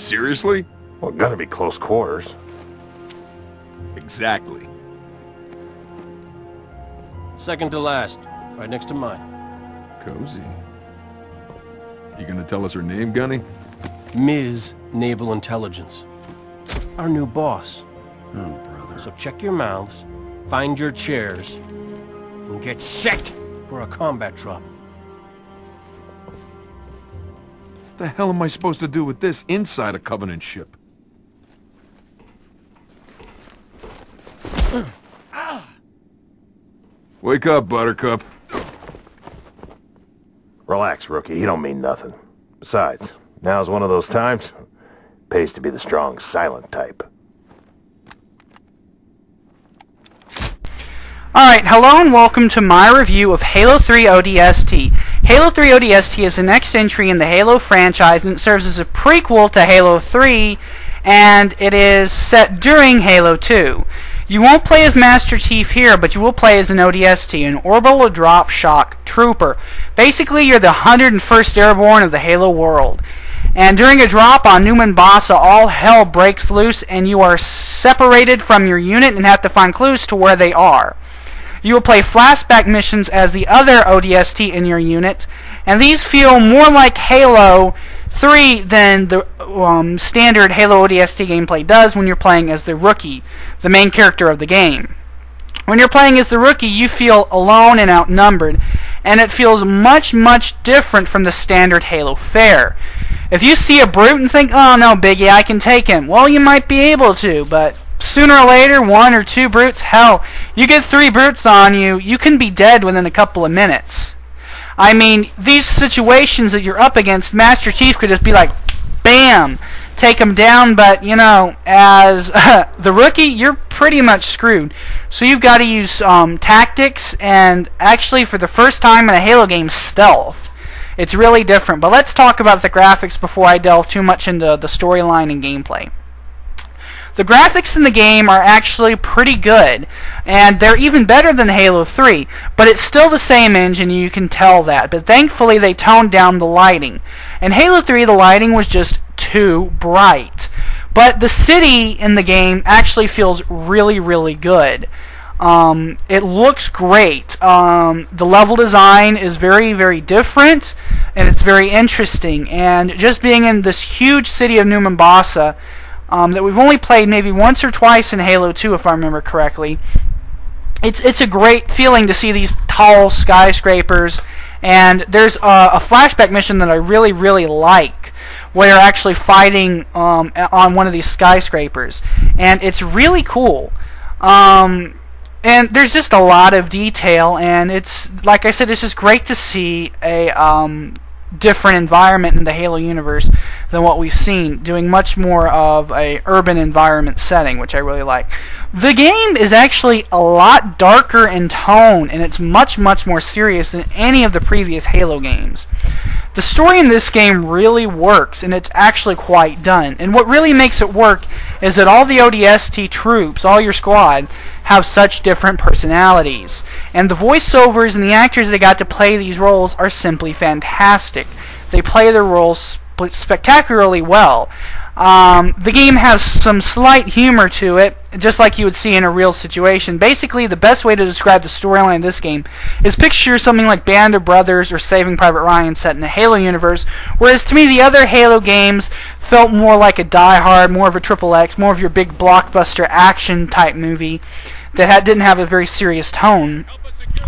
Seriously? Well, gonna be close quarters. Exactly. Second to last, right next to mine. Cozy. You gonna tell us her name, Gunny? Ms. Naval Intelligence. Our new boss. Oh, brother. So check your mouths, find your chairs, and get set for a combat drop. What the hell am I supposed to do with this inside a Covenant ship? Wake up, Buttercup. Relax, rookie. He don't mean nothing. Besides, now's one of those times. Pays to be the strong, silent type. Alright, hello and welcome to my review of Halo 3 ODST. Halo 3 ODST is the next entry in the Halo franchise, and it serves as a prequel to Halo 3, and it is set during Halo 2. You won't play as Master Chief here, but you will play as an ODST, an Orbital Drop Shock Trooper. Basically, you're the 101st Airborne of the Halo world. And during a drop on New Mombasa, all hell breaks loose, and you are separated from your unit and have to find clues to where they are. You will play flashback missions as the other ODST in your unit, and these feel more like Halo 3 than the standard Halo ODST gameplay does when you're playing as the rookie, the main character of the game. When you're playing as the rookie, you feel alone and outnumbered, and it feels much, much different from the standard Halo fare. If you see a brute and think, oh no, Biggie, I can take him, well, you might be able to, but sooner or later, 1 or 2 brutes, hell, you get 3 brutes on you, you can be dead within a couple of minutes. I mean, these situations that you're up against, Master Chief could just be like, bam, take him down, but, you know, as the rookie, you're pretty much screwed. So you've got to use tactics, and actually, for the first time in a Halo game, stealth. It's really different, but let's talk about the graphics before I delve too much into the storyline and gameplay. The graphics in the game are actually pretty good, and they're even better than Halo 3, but it's still the same engine, you can tell that, but thankfully they toned down the lighting. In Halo 3, the lighting was just too bright, but the city in the game actually feels really, really good. It looks great. The level design is very, very different, and it's very interesting, and just being in this huge city of New Mombasa, that we've only played maybe once or twice in Halo 2, if I remember correctly. It's a great feeling to see these tall skyscrapers, and there's a flashback mission that I really, really like, where you're actually fighting on one of these skyscrapers, and it's really cool. And there's just a lot of detail, and it's, like I said, it's just great to see a different environment in the Halo universe than what we've seen, doing much more of a urban environment setting, which I really like. The game is actually a lot darker in tone, and it's much, much more serious than any of the previous Halo games. The story in this game really works, and it's actually quite done. And what really makes it work is that all the ODST troops, all your squad, have such different personalities. And the voiceovers and the actors that got to play these roles are simply fantastic. They play their roles spectacularly well. The game has some slight humor to it, just like you would see in a real situation. Basically, the best way to describe the storyline of this game is picture something like Band of Brothers or Saving Private Ryan set in the Halo universe, whereas to me the other Halo games felt more like a Die Hard, more of a Triple X, more of your big blockbuster action type movie that didn't have a very serious tone,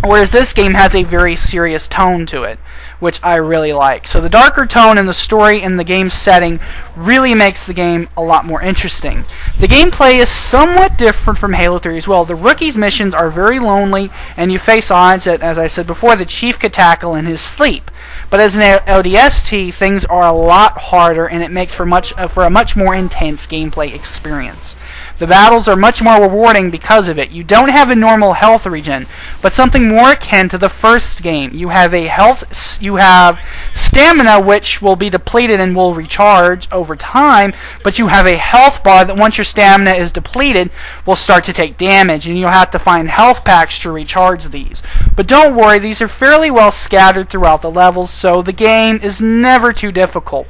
whereas this game has a very serious tone to it, which I really like. So the darker tone in the story and the game setting really makes the game a lot more interesting. The gameplay is somewhat different from Halo 3 as well. The rookie's missions are very lonely, and you face odds that, as I said before, the Chief could tackle in his sleep. But as an ODST, things are a lot harder, and it makes for a much more intense gameplay experience. The battles are much more rewarding because of it. You don't have a normal health regen, but something more akin to the first game. You have stamina, which will be depleted and will recharge over time, but you have a health bar that once your stamina is depleted will start to take damage, and you'll have to find health packs to recharge these. But don't worry, these are fairly well scattered throughout the levels, so the game is never too difficult.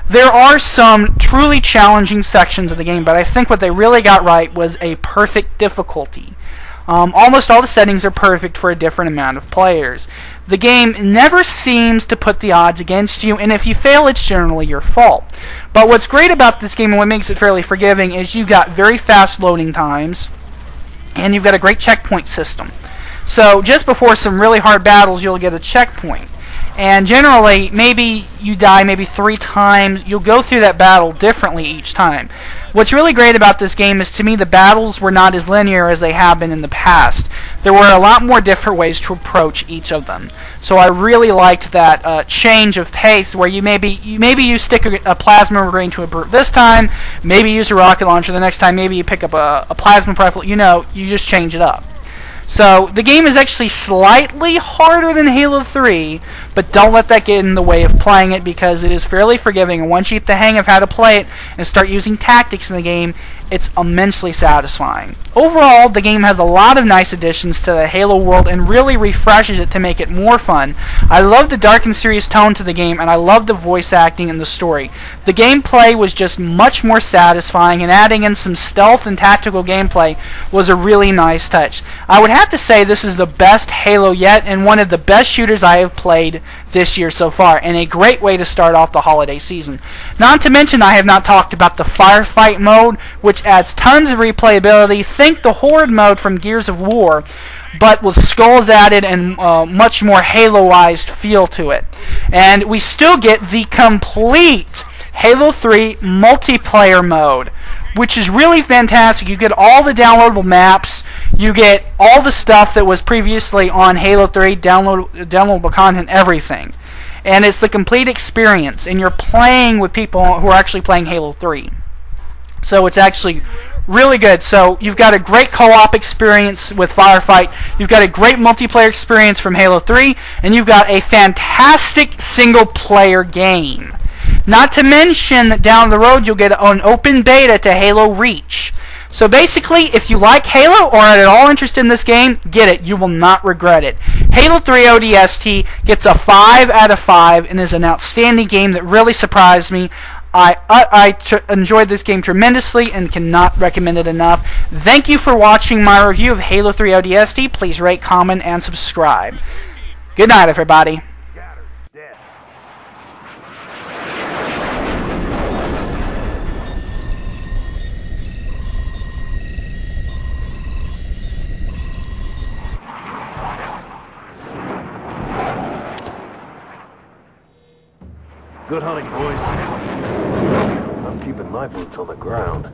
There are some truly challenging sections of the game, but I think what they really got right was a perfect difficulty. Almost all the settings are perfect for a different amount of players. The game never seems to put the odds against you, and if you fail, it's generally your fault. But what's great about this game and what makes it fairly forgiving is you've got very fast loading times, and you've got a great checkpoint system. So just before some really hard battles, you'll get a checkpoint. And generally, maybe you die maybe 3 times. You'll go through that battle differently each time. What's really great about this game is, to me, the battles were not as linear as they have been in the past. There were a lot more different ways to approach each of them. So I really liked that change of pace, where you maybe you stick a plasma grenade to a brute this time, maybe use a rocket launcher the next time, maybe you pick up a plasma rifle. You know, you just change it up. So the game is actually slightly harder than Halo 3, but don't let that get in the way of playing it, because it is fairly forgiving, and once you get the hang of how to play it and start using tactics in the game, it's immensely satisfying. Overall, the game has a lot of nice additions to the Halo world and really refreshes it to make it more fun. I love the dark and serious tone to the game, and I love the voice acting and the story. The gameplay was just much more satisfying, and adding in some stealth and tactical gameplay was a really nice touch. I would have to say this is the best Halo yet, and one of the best shooters I have played this year so far, and a great way to start off the holiday season. Not to mention, I have not talked about the firefight mode, which adds tons of replayability. Think the Horde mode from Gears of War, but with skulls added and much more Halo-ized feel to it. And we still get the complete Halo 3 multiplayer mode, which is really fantastic. You get all the downloadable maps, you get all the stuff that was previously on Halo 3, downloadable content, everything. And it's the complete experience, and you're playing with people who are actually playing Halo 3. So it's actually really good. So you've got a great co-op experience with Firefight, you've got a great multiplayer experience from Halo 3, and you've got a fantastic single-player game. Not to mention that down the road you'll get an open beta to Halo Reach. So basically, if you like Halo or are at all interested in this game, get it. You will not regret it. Halo 3 ODST gets a 5 out of 5 and is an outstanding game that really surprised me. I enjoyed this game tremendously and cannot recommend it enough. Thank you for watching my review of Halo 3 ODST. Please rate, comment, and subscribe. Good night, everybody. Good hunting, boys. I'm keeping my boots on the ground.